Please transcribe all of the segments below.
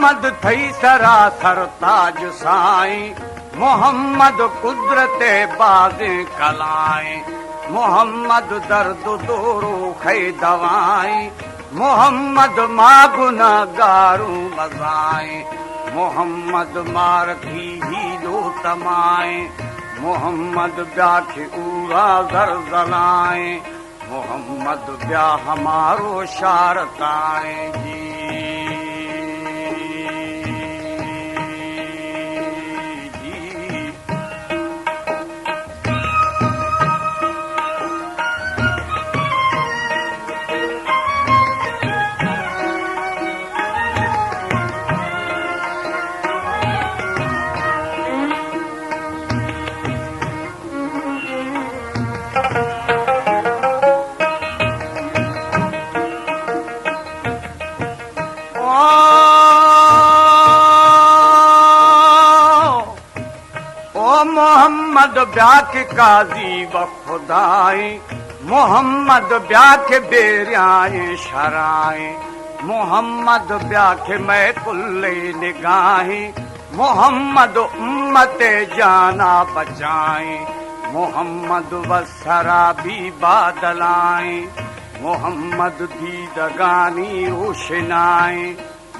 मोहम्मद थई सरासर ताज साईं, मोहम्मद कुदरते बाज़ कलाएं, मोहम्मद दर्द दोरो खे दवाएं, मोहम्मद मां गुनाहगारू मज़ाएं, मोहम्मद मार थी हीलो तमाएं, मोहम्मद ब्या खे उरा ज़लज़लाएं, मोहम्मद ब्या हमारो शारताएं जी। मोहम्मद ब्याख काजी व खुदाए, मोहम्मद ब्याख बेरियाए शराए, मोहम्मद ब्याख मैं कुल्ले निगाहे, मोहम्मद उम्मते जाना बचाए, मोहम्मद वसरा भी बादलाए, मोहम्मद दीदगानी रोशनाए,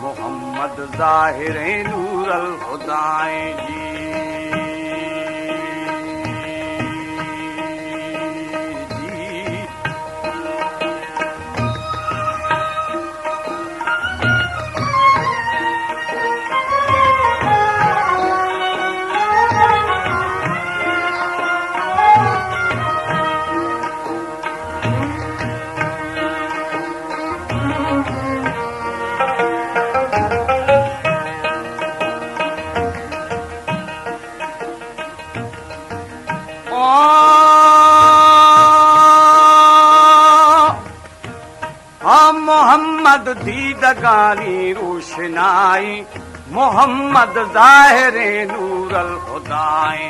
मोहम्मद ज़ाहिरे नूरल खुदाए जी। मोहम्मद दीदगानी रोशनाई, मोहम्मद ज़ाहिरे नूरल खुदाए,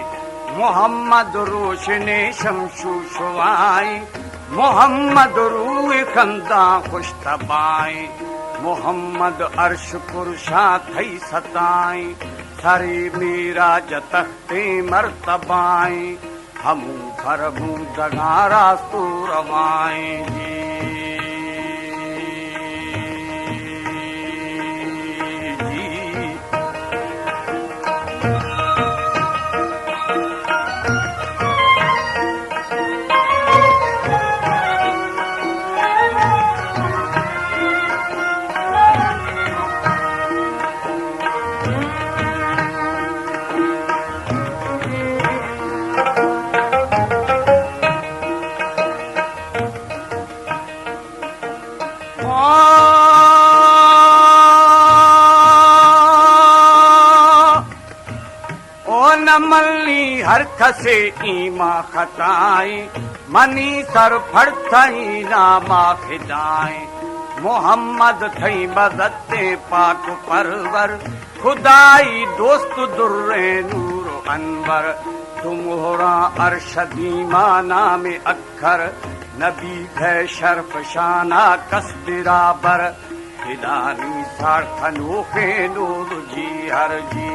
मोहम्मद रोशने शमशु शुआई, मोहम्मद रूह खंदा खुश तबाए, मोहम्मद अर्श कुर्शा थई सताई, सरे मेरा जतख्ते मर्तबाए, हमू भरमू जगा रास्तू रवाए जी। मल्ली हर खसे ईमा खताए, मनी सर फड़थई नामा फिदाए, मोहम्मद थई मदते पाक परवर, खुदाई दोस्त दुर्रे नूर अनवर, तुमहोरा अरशदी माना में अखर, नबी थे शर्फ शाना कस बिराबर, हिदानी सार्थनोखे नूर जी हर जी।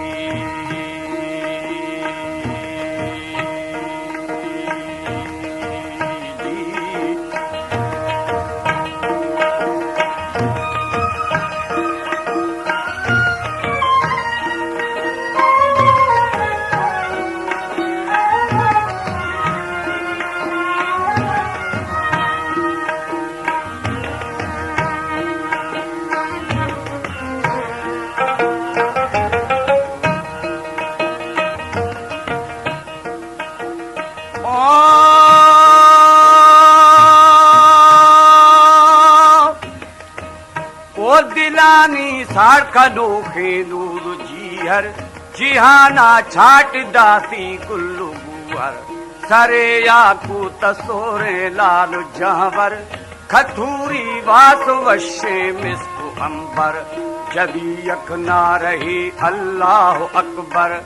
दिलानी साड़खनो खे नूर जीहर, जिहाना छाट दासी कुल्लू बुअर, सरे याकू तसोरे लाल जहवर, खथूरी वास वशे मिस्कु अंबर, जबी यक ना रही अल्लाह अकबर,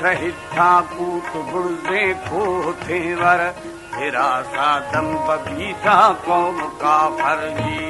रहिथा कूट गुर्जे को थेवर, फिरा सा दम बबीसा कौम काफर जी।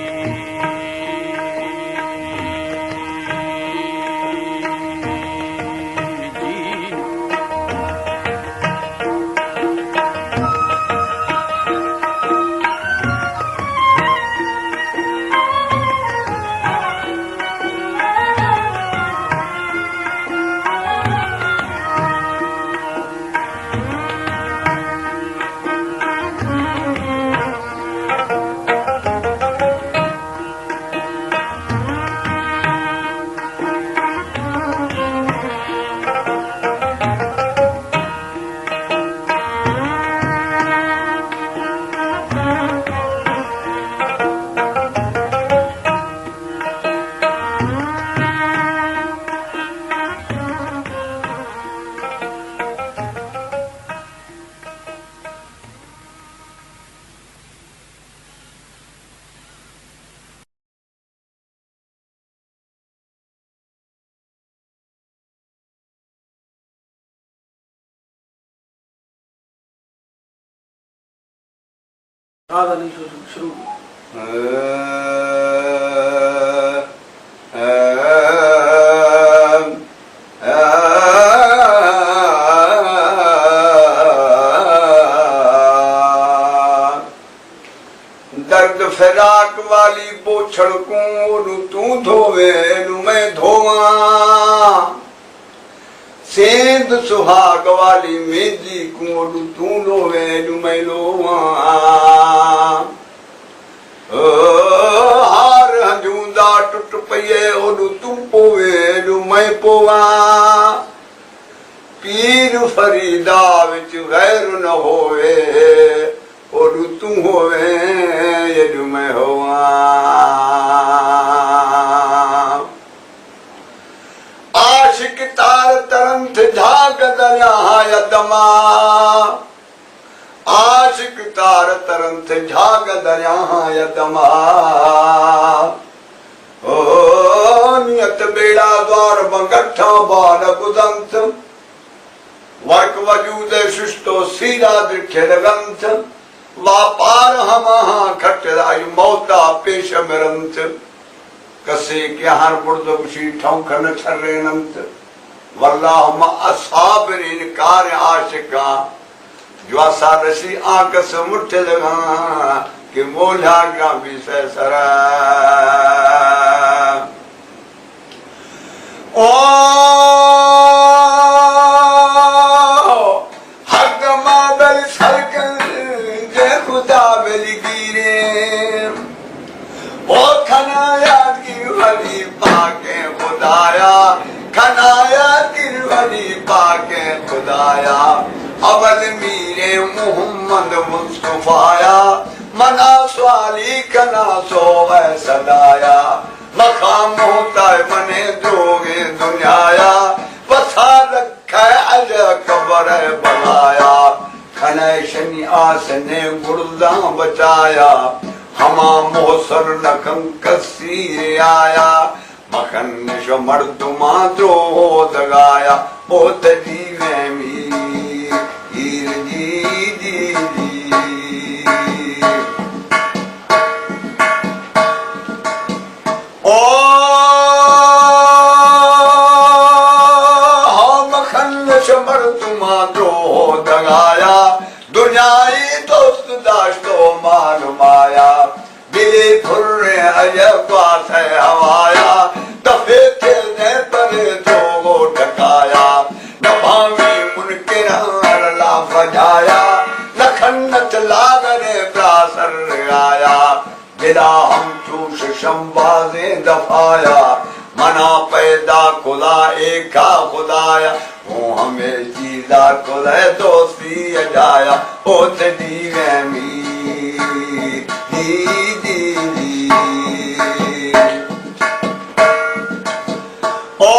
ਆਦਾ ਨਹੀਂ शुरू दर्द फिराक वाली पोछड़ को तू धोवे मैं धोवा सेंध सुहाग वाली मेजी को तू लोवे मैं लोवा हार हजूंदा टुट पये ओडू तू पोवे मैं पोवा पीर फरीदा विच गैर न होवे ओडू तू होवे यदु मैं होवा आशिक तार तरंत झाग दरिया यदमा आशिक तार तरंत झाग दरिया यदमा ओ नियत बेड़ा द्वार बंगठा बाल बुदंत वर्क वजूद सुस्तो सीरा दृख्य लगंत वापार हमा खटराय मौता पेश मिरंत कसे के हर बुर्दुशी ठौखन छरेनंत वल्लाह मा असाबरिन कार आशिका ज्वासा रसी आकस मुठ लगा कि मोला का विषय सरा ओ हक मादल सरकन जे खुदा बेली गिरे ओ खनाया गिरवली पाके खुदाया खनाया गिरवली पाके खुदाया अवल मीरे मोहम्मद मुस्तफाया मना स्वाली कना सो सदाया मकाम होता है मने दोगे दुनियाया पथा रखा है अज कबर बनाया खनय शनि आसने गुर्दा बचाया हमा मोहसर नखं कसी आया मखन शो मर्दुमा द्रो दगाया बहुत जीवे मी हीर जी ओ मखन शो मर्दुमा द्रो दगाया दुनियाई दोस्त दाश्तो मान माया बिले फुर्रे अजबा से हवाया दफे खेलने परे जोगो टकाया नभावी मुनके ला बजाया नखन्नत लागरे प्रासर आया बिला हम चूश शंबाजे दफाया मना पैदा खुदा एका खुदाया वो हमें चीजा खुदा दोस्ती अजाया ओ दीवे मी ओ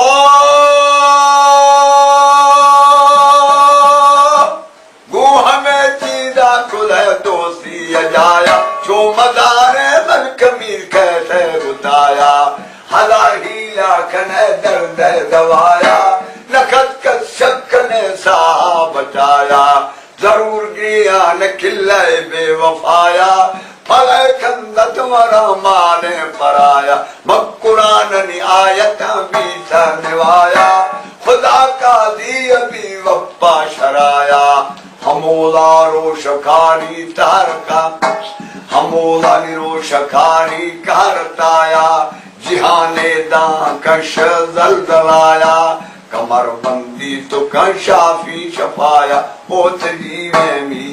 गो हमें चीजा खुदा दोस्ती अजाया जो मदारे मन कमीर कैसे बताया हला हीला कने दर्द दवाया नखत का शक ने सा बचाया जरूर गिया न खिल्लाए बेवफाया फले खंदत वरा माने पराया मकुरान नि आयत बीता निवाया खुदा का दी अभी वप्पा शराया हमोला रोशकारी तारका हमोला निरोशकारी कारताया जिहाने दा कश जलजलाया कमर बंदी तो कशाफी शफाया ओत जीवे मी